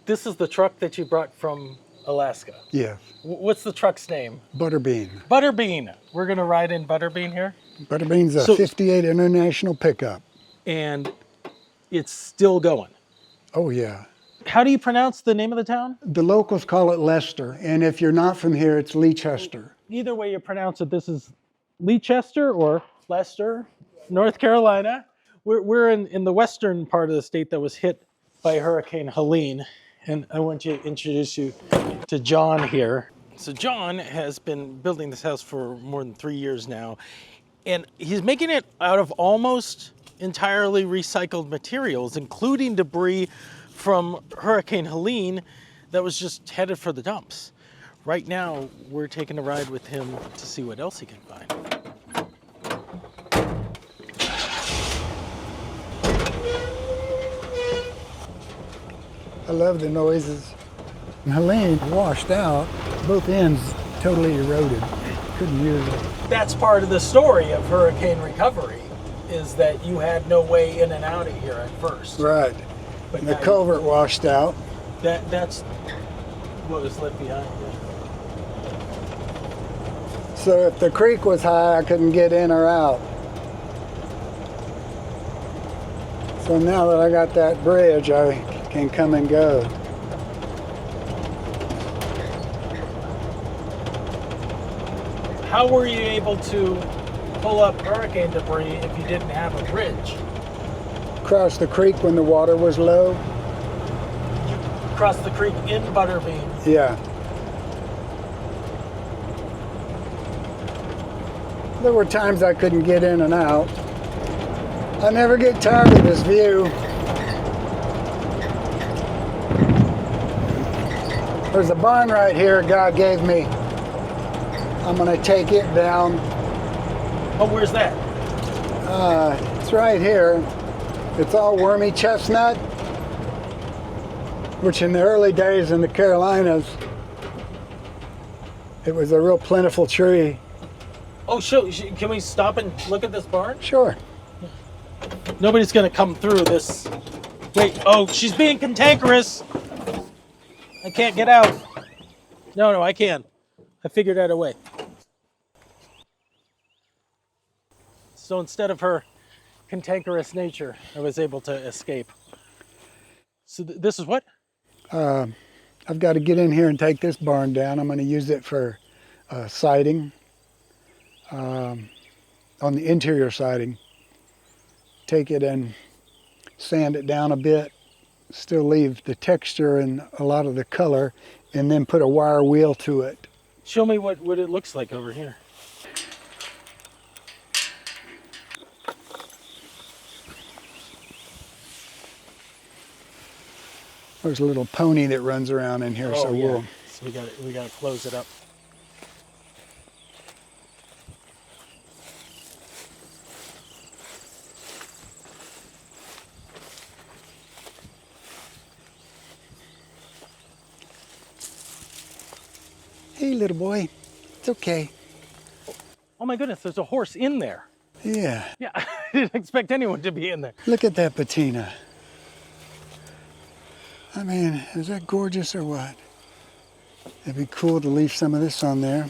This is the truck that you brought from Alaska. Yeah, What's the truck's name? Butterbean. Butterbean. We're going to ride in Butterbean here. Butterbean's a 58 International pickup. And it's still going. Oh, yeah. How do you pronounce the name of the town? The locals call it Leicester, and if you're not from here, it's Leicester. Either way you pronounce it, this is Leicester or Leicester, North Carolina. We're in the western part of the state that was hit by Hurricane Helene. And I want to introduce you to John here. So John has been building this house for more than 3 years now. And he's making it out of almost entirely recycled materials, including debris from Hurricane Helene that was just headed for the dumps. Right now, we're taking a ride with him to see what else he can find. I love the noises. Helene washed out, both ends totally eroded. Couldn't use it. That's part of the story of hurricane recovery, is that you had no way in and out of here at first. Right. But And the now culvert washed out. that's what was left behind. So if the creek was high, I couldn't get in or out. So now that I got that bridge, I can come and go. How were you able to pull up hurricane debris if you didn't have a bridge? Crossed the creek when the water was low. You crossed the creek in Butterbean. Yeah. There were times I couldn't get in and out. I never get tired of this view. There's a barn right here God gave me. I'm gonna take it down. Oh, where's that? It's right here. It's all wormy chestnut, which in the early days in the Carolinas, it was a real plentiful tree. Oh, can we stop and look at this barn? Sure. Nobody's gonna come through this. Wait, oh, she's being cantankerous. I can't get out. No, I can. I figured out a way. So instead of her cantankerous nature, I was able to escape. So this is what? I've got to get in here and take this barn down. I'm going to use it for siding, on the interior siding. Take it and sand it down a bit, still leave the texture and a lot of the color, and then put a wire wheel to it. Show me what it looks like over here. There's a little pony that runs around in here, so yeah. we'll... So we gotta close it up. Hey, little boy, it's okay. Oh my goodness, there's a horse in there. Yeah. Yeah, I didn't expect anyone to be in there. Look at that patina. I mean, is that gorgeous or what? It'd be cool to leave some of this on there.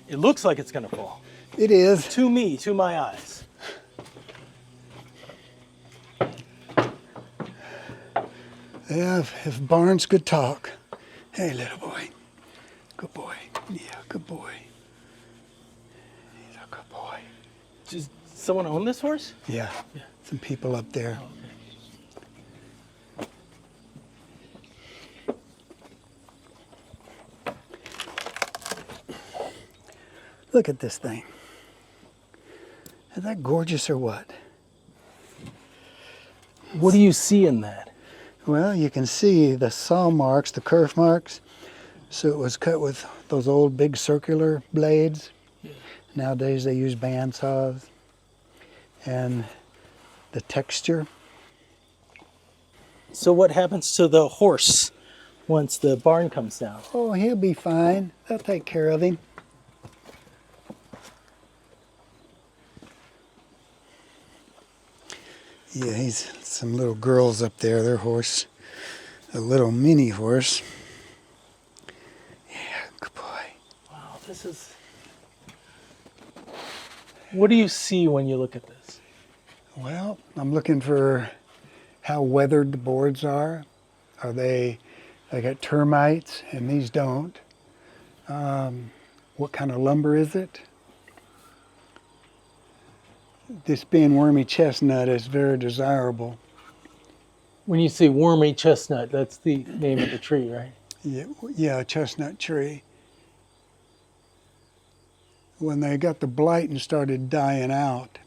It looks like it's gonna fall. It is. To me, to my eyes. Yeah, if barns could talk. Hey, little boy. Good boy. Yeah, good boy. He's a good boy. Does someone own this horse? Yeah, some people up there. Look at this thing. Is that gorgeous or what? What do you see in that? Well, you can see the saw marks, the kerf marks. So it was cut with those old big circular blades. Yeah. Nowadays they use band saws. And the texture. So what happens to the horse once the barn comes down. Oh, he'll be fine. They'll take care of him. Yeah, he's some little girls up there, their horse. A little mini horse. Yeah, good boy. Wow, this is... What do you see when you look at this? Well, I'm looking for how weathered the boards are. Are they got termites, and these don't? What kind of lumber is it? This being wormy chestnut is very desirable. When you say wormy chestnut, that's the name of the tree, right? Yeah, a chestnut tree. When they got the blight and started dying out,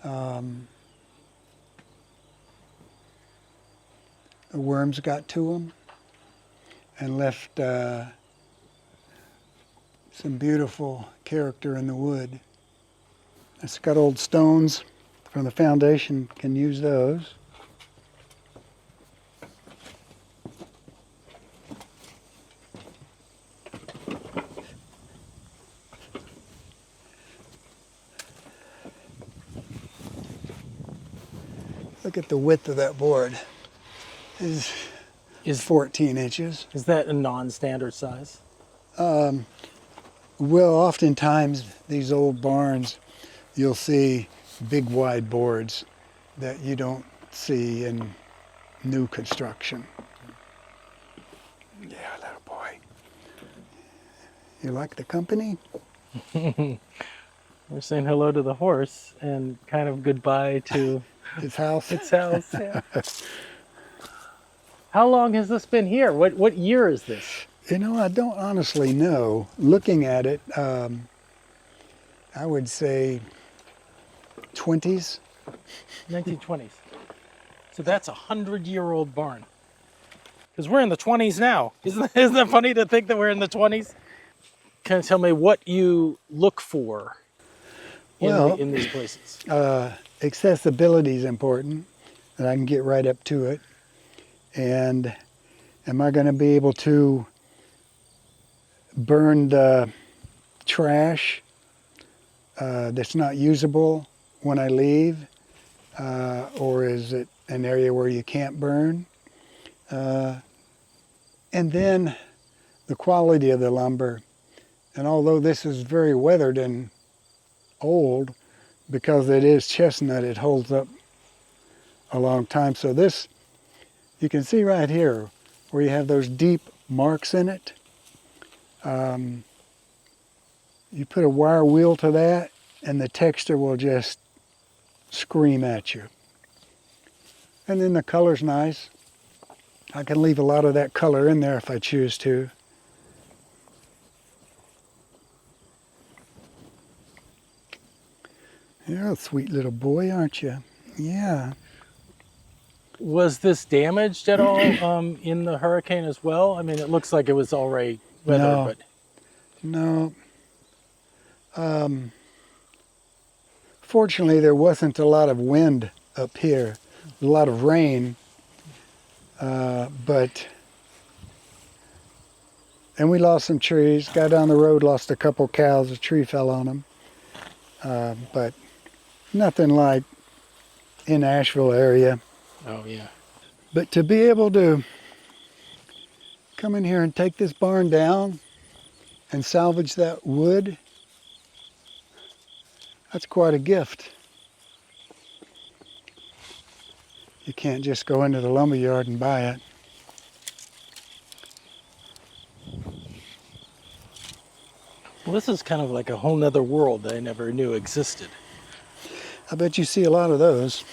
the worms got to them and left some beautiful character in the wood. It's got old stones from the foundation, can use those. Look at the width of that board. Is 14 inches. Is that a non-standard size? Well, oftentimes these old barns, you'll see big wide boards that you don't see in new construction. Yeah, little boy. You like the company? We're saying hello to the horse and kind of goodbye to His house? its house. Yeah. How long has this been here? What year is this? You know, I don't honestly know. Looking at it, I would say 20s. 1920s. So that's a 100-year-old barn. Because we're in the 20s now. Isn't that funny to think that we're in the 20s? Kind of tell me what you look for in these places. Accessibility is important, that I can get right up to it. And am I going to be able to burn the trash that's not usable when I leave? Or is it an area where you can't burn? And then the quality of the lumber. And although this is very weathered and old, because it is chestnut, it holds up a long time. So this, you can see right here where you have those deep marks in it. You put a wire wheel to that and the texture will just scream at you. And then the color's nice. I can leave a lot of that color in there if I choose to. You're a sweet little boy, aren't you? Yeah. Was this damaged at all in the hurricane as well? I mean, it looks like it was already weathered, No. Fortunately, there wasn't a lot of wind up here. A lot of rain. And we lost some trees. Guy down the road lost a couple cows. A tree fell on them. But nothing like in Asheville area. Oh, yeah. But to be able to come in here and take this barn down and salvage that wood, that's quite a gift. You can't just go into the lumber yard and buy it. Well, this is kind of like a whole nother world that I never knew existed. I bet you see a lot of those.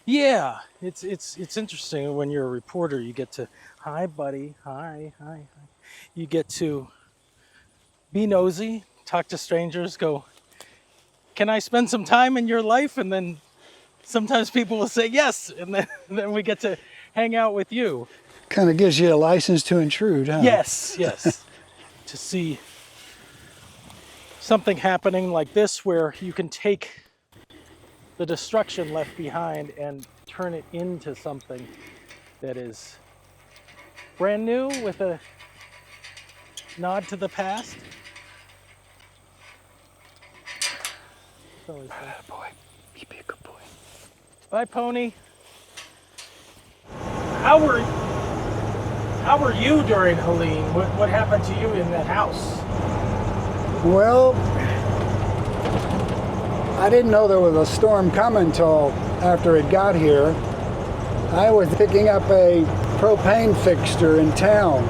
Yeah, it's interesting when you're a reporter. You get to, hi, buddy, hi. You get to be nosy, talk to strangers, go, can I spend some time in your life? And then sometimes people will say yes, and then we get to hang out with you. Kind of gives you a license to intrude, huh? Yes. To see something happening like this where you can take the destruction left behind and turn it into something that is brand new with a nod to the past. It's always fun. Boy, you be a good boy. Bye, Pony. How were you during Helene? What happened to you in that house? Well, I didn't know there was a storm coming until after it got here. I was picking up a propane fixture in town,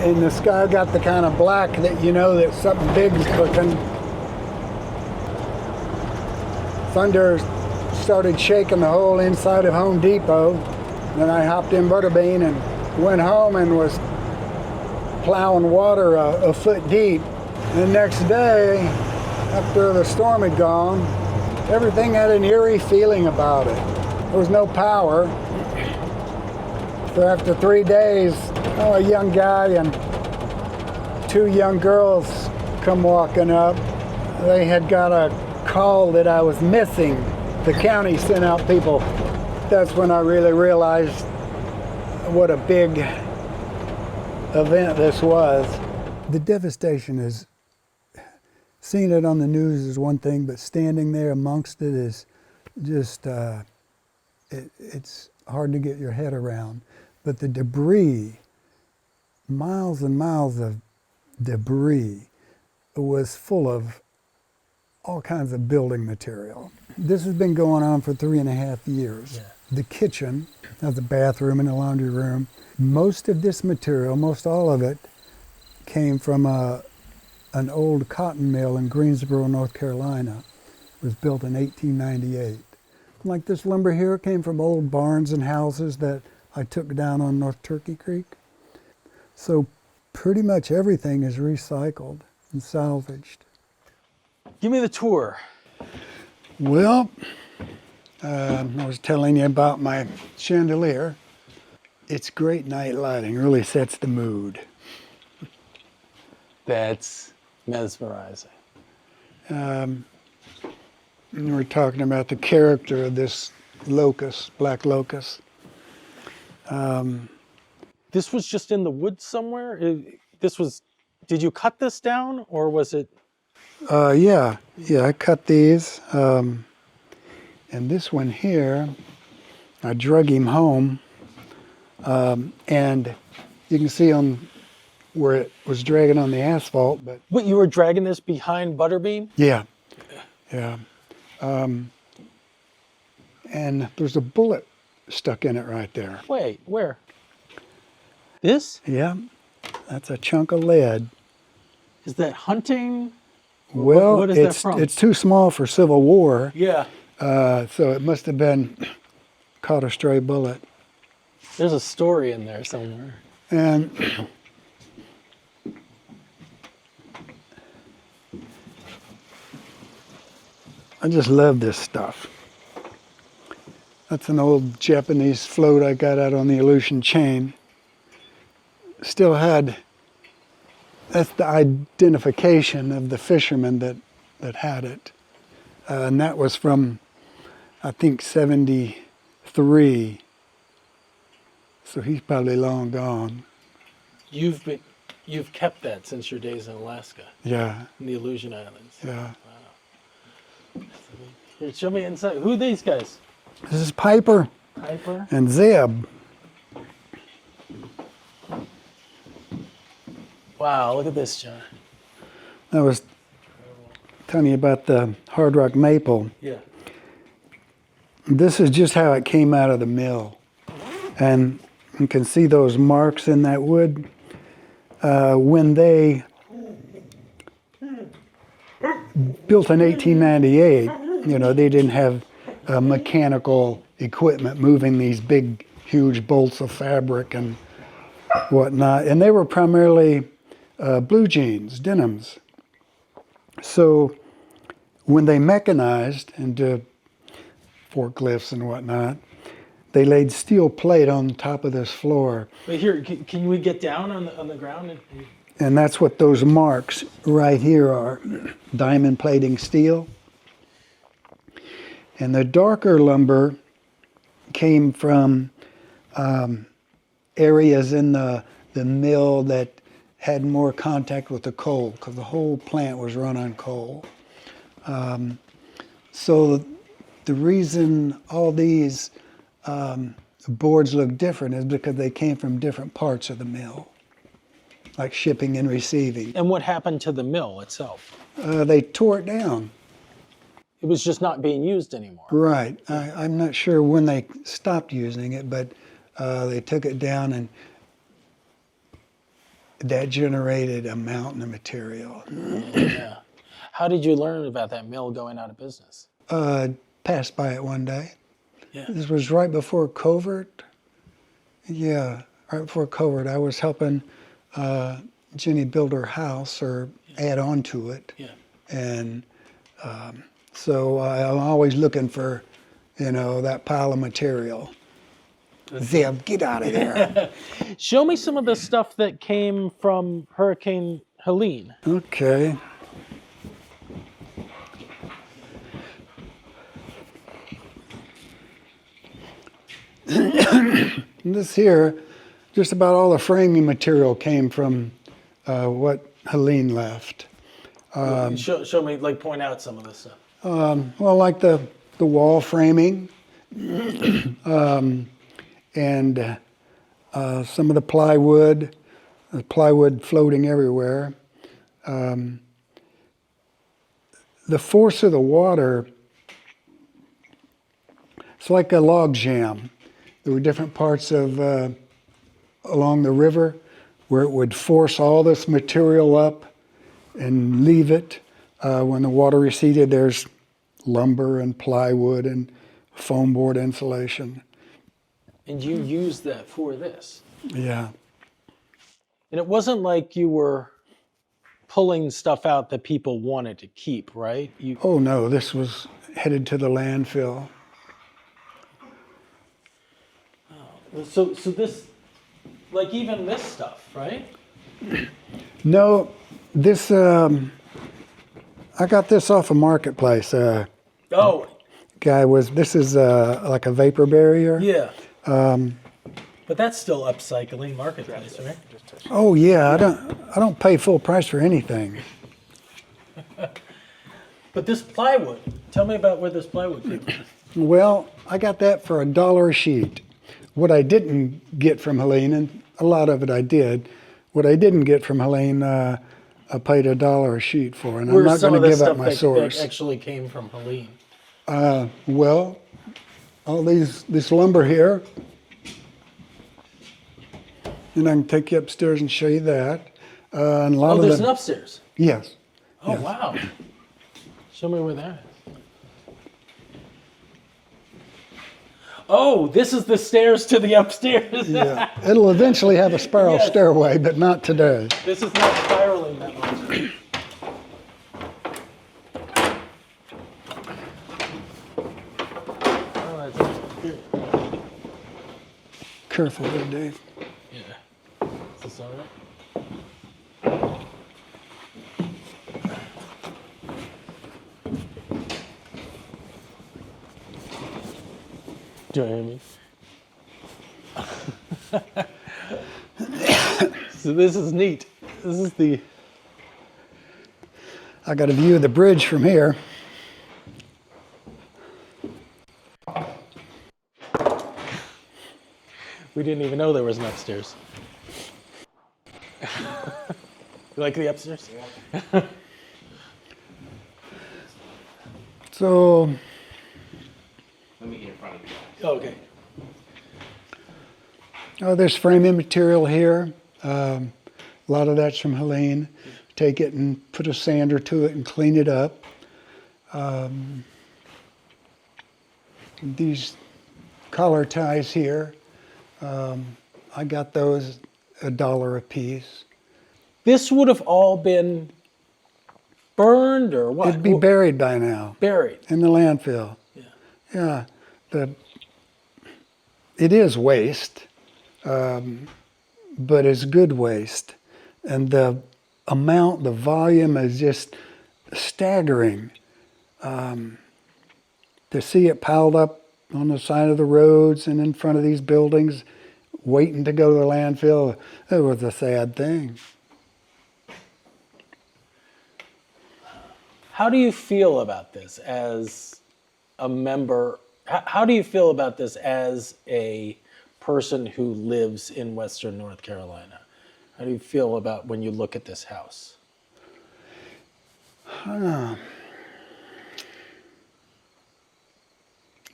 and the sky got the kind of black that you know that something big's cooking. Thunder started shaking the whole inside of Home Depot. Then I hopped in Butterbean and went home and was plowing water a foot deep. And the next day, after the storm had gone, everything had an eerie feeling about it. There was no power. So after 3 days, a young guy and 2 young girls come walking up. They had got a call that I was missing. The county sent out people. That's when I really realized what a big event this was. The devastation is, seeing it on the news is one thing, but standing there amongst it is just, it's hard to get your head around. But the debris, miles and miles of debris, was full of all kinds of building material. This has been going on for 3.5 years. Yeah. The kitchen has a bathroom and a laundry room. Most of this material, most all of it, came from an old cotton mill in Greensboro, North Carolina. It was built in 1898. Like this lumber here came from old barns and houses that I took down on North Turkey Creek. So pretty much everything is recycled and salvaged. Give me the tour. Well, I was telling you about my chandelier. It's great night lighting, really sets the mood. That's mesmerizing. And we're talking about the character of this locust, black locust. This was just in the woods somewhere? Did you cut this down or was it? Yeah, I cut these. And this one here, I drug him home. And you can see on where it was dragging on the asphalt. But What, you were dragging this behind Butterbean? yeah. And there's a bullet stuck in it right there. Wait, where? This? Yeah, that's a chunk of lead. Is that hunting? Well, what is that from? It's too small for Civil War, Yeah. so it must have been caught a stray bullet. There's a story in there somewhere. And I just love this stuff. That's an old Japanese float I got out on the Aleutian chain. Still had, that's the identification of the fisherman that had it. And that was from, I think, 73. So he's probably long gone. You've kept that since your days in Alaska, Yeah, in the Aleutian Islands. yeah. Here, show me inside. Who are these guys? This is Piper Piper? and Zeb. Wow, look at this, John. I was telling you about the Hard Rock maple. Yeah. This is just how it came out of the mill. And you can see those marks in that wood. When they built in 1898, they didn't have mechanical equipment moving these big, huge bolts of fabric and whatnot. And they were primarily blue jeans, denims. So when they mechanized into forklifts and whatnot, they laid steel plate on top of this floor. Wait, here, can we get down on the ground? And that's what those marks right here are, diamond plating steel. And the darker lumber came from areas in the mill that had more contact with the coal, because the whole plant was run on coal. So the reason all these boards look different is because they came from different parts of the mill, like shipping and receiving. And what happened to the mill itself? They tore it down. It was just not being used anymore. Right. I'm not sure when they stopped using it, but they took it down, and that generated a mountain of material. Yeah. How did you learn about that mill going out of business? Passed by it one day. Yeah. This was right before COVID. Yeah, right before COVID. I was helping Jenny build her house or add on to it. Yeah. And so I'm always looking for, that pile of material. Zeb, get out of there. Show me some of the stuff that came from Hurricane Helene. Okay. This here, just about all the framing material came from what Helene left. Show me, point out some of this stuff. Well, like the wall framing, and some of the plywood floating everywhere. The force of the water, it's like a log jam. There were different parts of along the river where it would force all this material up and leave it. When the water receded, there's lumber and plywood and foam board insulation. And you used that for this. Yeah. And it wasn't like you were pulling stuff out that people wanted to keep, right? Oh no, this was headed to the landfill. So this, even this stuff, right? No, this, I got this off a marketplace. Oh. This is like a vapor barrier. Yeah. But that's still upcycling marketplace, right? Oh yeah, I don't pay full price for anything. But this plywood, tell me about where this plywood came from. Well, I got that for $1 a sheet. What I didn't get from Helene, and a lot of it I did, what I didn't get from Helene, I paid $1 a sheet for, and I'm not going to give up my source. That actually came from Helene? Well, all this lumber here, and I can take you upstairs and show you that. And a lot of there's an upstairs? Yes. Oh, yes. Wow. Show me where that is. Oh, this is the stairs to the upstairs. Yeah, it'll eventually have a spiral Yes. stairway, but not today. This is not spiraling that much. Oh, that's here. Careful there, Dave. Yeah. Is this all right? Do you hear me? So this is neat. This is the... I got a view of the bridge from here. We didn't even know there was an upstairs. You like the upstairs? Yeah. So, Let me get in front of you. Okay. there's framing material here. A lot of that's from Helene. Take it and put a sander to it and clean it up. These collar ties here, I got those $1 a piece. This would have all been burned or what? It'd be buried by now Buried. in the landfill. Yeah. Yeah, it is waste, but it's good waste. And the volume is just staggering. To see it piled up on the side of the roads and in front of these buildings waiting to go to the landfill. It was a sad thing. How do you feel about this as a member? How do you feel about this as a person who lives in Western North Carolina? How do you feel about when you look at this house?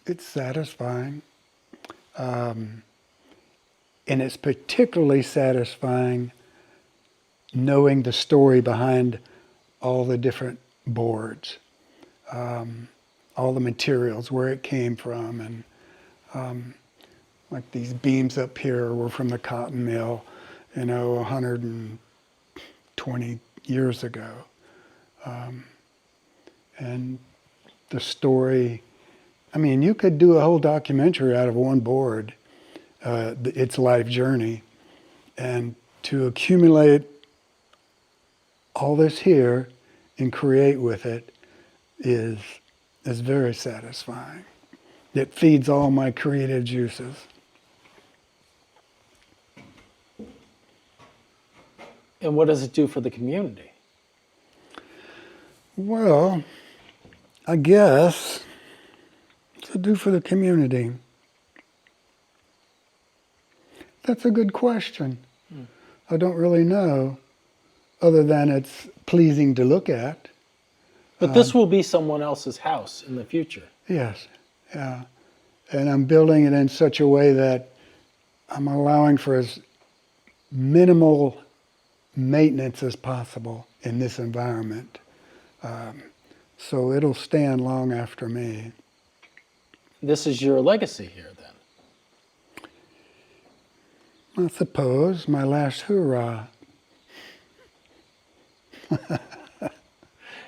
It's satisfying. And it's particularly satisfying knowing the story behind all the different boards, all the materials, where it came from. And like these beams up here were from the cotton mill, 120 years ago. And the story, I mean, you could do a whole documentary out of one board, its life journey, and to accumulate all this here and create with it is very satisfying. It feeds all my creative juices. And what does it do for the community? Well, I guess to do for the community. That's a good question. I don't really know, other than it's pleasing to look at. But this will be someone else's house in the future. Yes, yeah. And I'm building it in such a way that I'm allowing for as minimal maintenance as possible in this environment. So it'll stand long after me. This is your legacy here, then. I suppose my last hurrah.